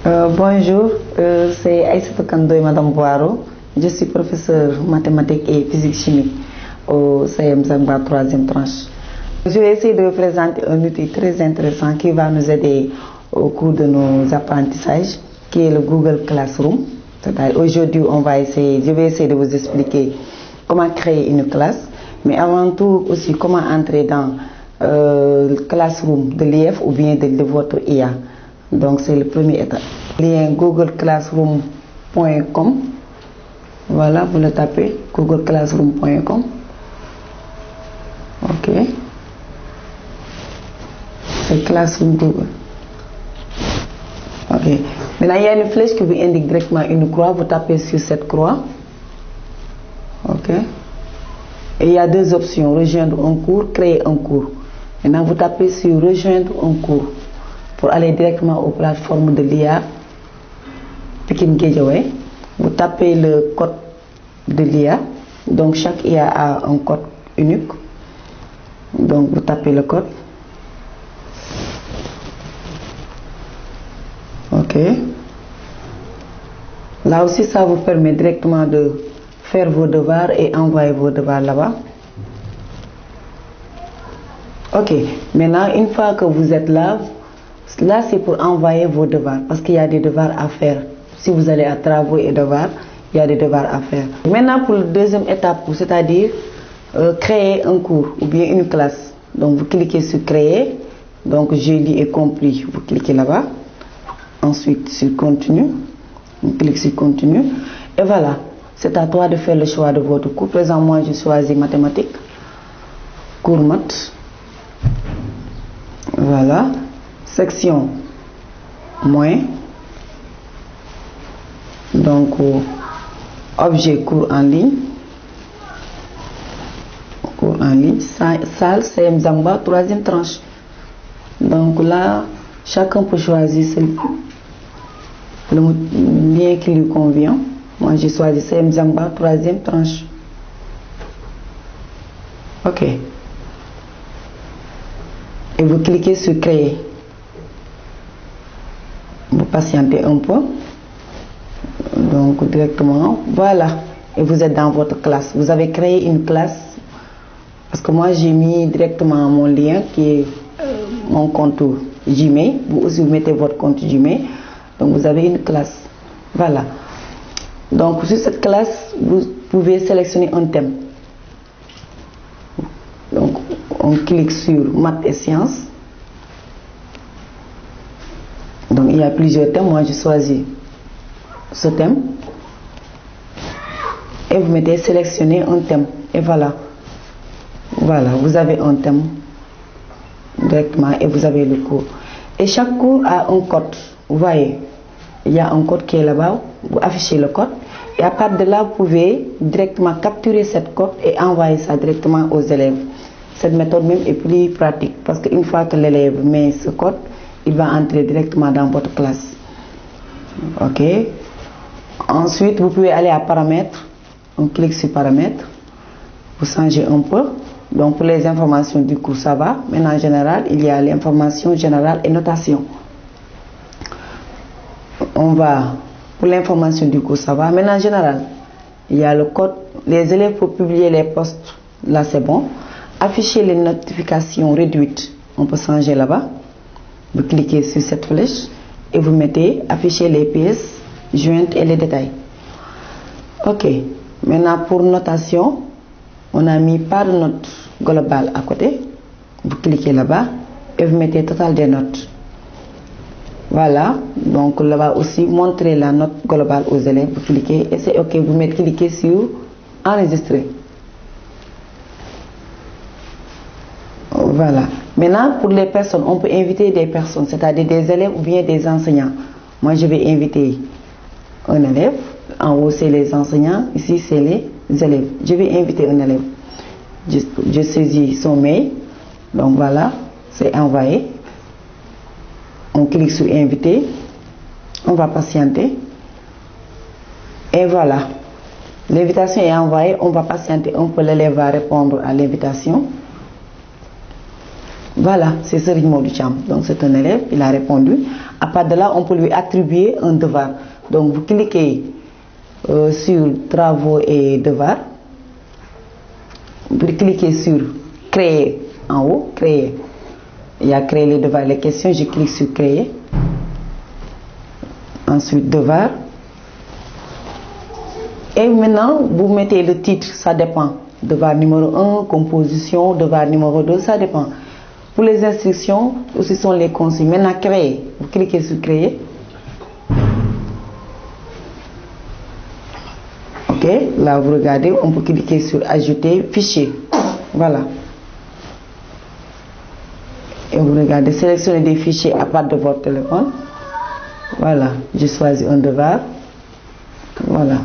Bonjour, c'est Aïssatou Kandoye Madame Boiro. Je suis professeur mathématiques et physique-chimie au CM Zangba 3e tranche. Je vais essayer de vous présenter un outil très intéressant qui va nous aider au cours de nos apprentissages, qui est le Google Classroom. Aujourd'hui, je vais essayer de vous expliquer comment créer une classe, mais avant tout aussi comment entrer dans le Classroom de l'IF ou bien de votre IA. Donc c'est le premier étape. Lien googleclassroom.com. Voilà, vous le tapez, googleclassroom.com. Ok. C'est Classroom Google. Ok. Maintenant, il y a une flèche qui vous indique directement une croix. Vous tapez sur cette croix. Ok. Et il y a deux options, rejoindre un cours, créer un cours. Maintenant, vous tapez sur rejoindre un cours pour aller directement aux plateformes de l'IA Pikine Guédiawaye. Vous tapez le code de l'IA. Donc chaque IA a un code unique. Donc vous tapez le code. Ok. Là aussi, ça vous permet directement de faire vos devoirs et envoyer vos devoirs là-bas. Ok. Maintenant, une fois que vous êtes là, c'est pour envoyer vos devoirs parce qu'il y a des devoirs à faire. Si vous allez à travaux et devoirs, il y a des devoirs à faire. Maintenant, pour la deuxième étape, c'est-à-dire créer un cours ou bien une classe. Donc, vous cliquez sur créer. Donc, j'ai lu et compris. Vous cliquez là-bas. Ensuite, sur continue. On clique sur continue. Et voilà. C'est à toi de faire le choix de votre cours. Par exemple, moi, je choisis mathématiques. Cours maths. Voilà. Section moins. Donc, objet cours en ligne. Cours en ligne. Salle CM Zangba 3e tranche. Donc là, chacun peut choisir le lien qui lui convient. Moi, j'ai choisi CM Zangba 3e tranche. Ok. Et vous cliquez sur créer. Vous patientez un peu. Donc directement, voilà. Et vous êtes dans votre classe. Vous avez créé une classe. Parce que moi, j'ai mis directement mon lien qui est mon compte Gmail. Vous aussi, vous mettez votre compte Gmail. Donc vous avez une classe. Voilà. Donc sur cette classe, vous pouvez sélectionner un thème. Donc on clique sur maths et sciences. Donc il y a plusieurs thèmes. Moi, j'ai choisi ce thème. Et vous mettez sélectionner un thème. Et voilà. Voilà, vous avez un thème directement et vous avez le cours. Et chaque cours a un code. Vous voyez, il y a un code qui est là-bas. Vous affichez le code. Et à partir de là, vous pouvez directement capturer cette code et envoyer ça directement aux élèves. Cette méthode même est plus pratique parce qu'une fois que l'élève met ce code, il va entrer directement dans votre classe. Ok. Ensuite, vous pouvez aller à paramètres. On clique sur paramètres. Vous changez un peu. Donc, pour les informations du cours, ça va. Maintenant, en général, il y a l'information générale et notation. On va pour l'information du cours, ça va. Maintenant, en général, il y a le code. Les élèves pour publier les posts. Là, c'est bon. Afficher les notifications réduites. On peut changer là-bas. Vous cliquez sur cette flèche et vous mettez afficher les pièces jointes et les détails. Ok. Maintenant, pour notation, on a mis pas de note globale à côté. Vous cliquez là-bas et vous mettez total des notes. Voilà. Donc là-bas aussi, montrer la note globale aux élèves. Vous cliquez et c'est ok. Vous cliquez sur enregistrer. Voilà. Maintenant, pour les personnes, on peut inviter des personnes, c'est-à-dire des élèves ou bien des enseignants. Moi, je vais inviter un élève. En haut, c'est les enseignants. Ici, c'est les élèves. Je vais inviter un élève. Je saisis son mail. Donc voilà, c'est envoyé. On clique sur inviter. On va patienter. Et voilà. L'invitation est envoyée. On va patienter un peu. L'élève va répondre à l'invitation. Voilà, c'est Serigne Modou Thiam. Donc c'est un élève, il a répondu. À part de là, on peut lui attribuer un devoir. Donc vous cliquez sur travaux et devoirs. Vous cliquez sur créer en haut, créer. Il y a créer les devoirs, les questions, je clique sur créer. Ensuite devoir. Et maintenant, vous mettez le titre, ça dépend. Devoir numéro 1, composition, devoir numéro 2, ça dépend. Pour les instructions, aussi sont les consignes. Maintenant, créer. Vous cliquez sur créer. Ok, là vous regardez, on peut cliquer sur ajouter fichier. Voilà. Et vous regardez, sélectionnez des fichiers à partir de votre téléphone. Voilà, je choisis un devoir. Voilà.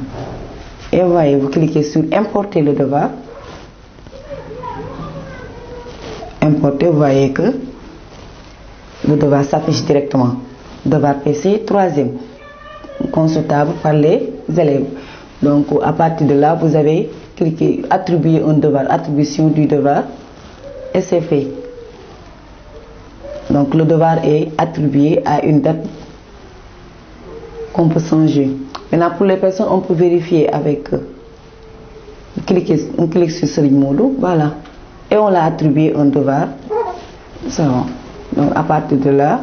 Et vous voyez, vous cliquez sur importer le devoir. Importer, vous voyez que le devoir s'affiche directement. Devoir PC, 3e, consultable par les élèves. Donc à partir de là, vous avez cliqué attribuer un devoir, attribution du devoir, et c'est fait. Donc le devoir est attribué à une date qu'on peut changer. Maintenant pour les personnes, on peut vérifier avec on clique sur ce mot, voilà, et on l'a attribué un devoir. C'est bon. Donc à partir de là,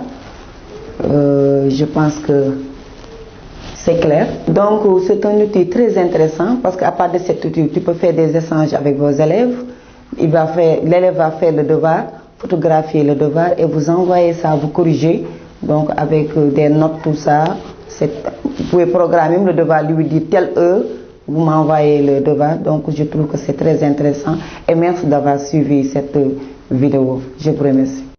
je pense que c'est clair. Donc c'est un outil très intéressant parce qu'à partir de cet outil, tu peux faire des échanges avec vos élèves. L'élève va faire le devoir, photographier le devoir et vous envoyer ça, vous corriger. Donc avec des notes, tout ça, vous pouvez programmer le devoir, lui dire telle heure, vous m'envoyez le devoir. Donc je trouve que c'est très intéressant et merci d'avoir suivi cette vidéo. Je vous remercie.